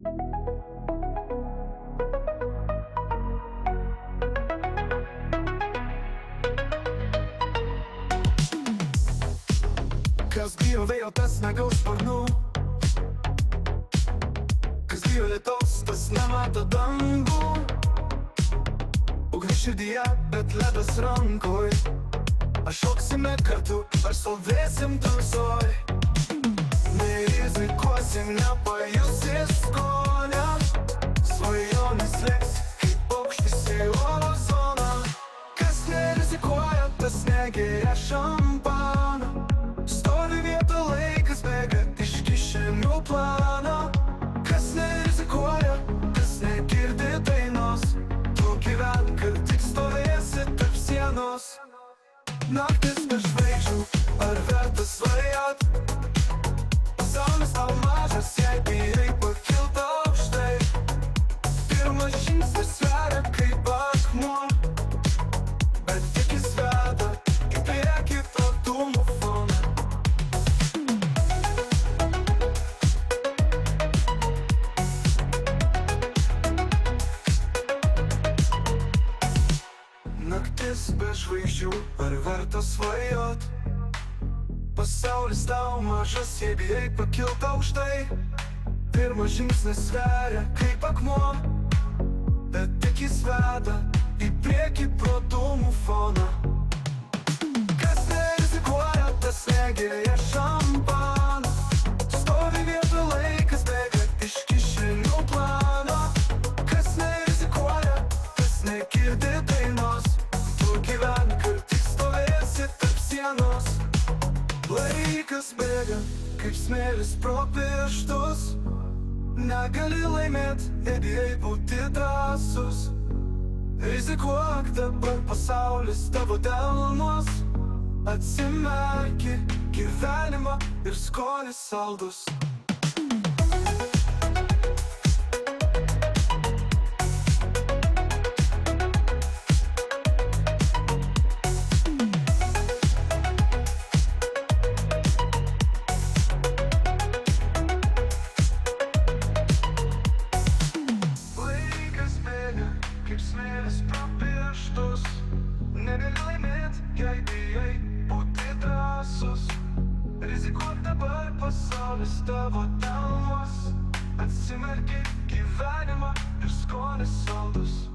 Kas bijo vėjo, tas negaus sparnų. Kas bijo lietaus, tas nemato dangų. Ugnis širdyje, bet ledas rankoj. Ar šoksime kartu, ar stovėsim tamsoj. Nerizikuosim, nepajusi skonio. Svajonės liks, kaip paukštis į oro zoną. Kas nerizikuoja, tas negeria šampano. Stovi vieta, laikas bėga iš kišenių plano. Kas nerizikuoja, tas negirdi dainos. Tu gyvenk, kad tik stovėsi tarp sienos. Naktis be žvaigždžių, ar verta svajot? Pasaulis tau mažas, jei bijai pakilt aukštai. Pirmas žingsnis sveria kaip akmuo, bet tik jis veda į priekį pro dūmų foną. Naktis be žvaigždžių, ar verta svajot? Pasaulis tau mažas, jei bijai pakilt aukštai. Pirmas žingsnis sveria kaip akmuo, bet tik jis veda į priekį pro dūmų foną. Kas nerizikuoja, tas negeria šampano. Stovi vieta, laikas bėga iš kišenių plano. Kas nerizikuoja, tas negirdi dainos. Tu gyvenk, ir tik stovėsi tarp sienos. Laikas bėga, kaip smėlis pro pirštus. Negali laimėt, jei bijai būti drąsus. Rizikuok dabar, pasaulis tavo delnuos. Atsimerki gyvenimą ir skonis saldus. Kaip smėlis pro pirštus. Negali laimėt, jei bijai būti drąsus. Rizikuok dabar, pasaulis tavo delnuos. Atsimerki gyvenimą ir skonis saldus.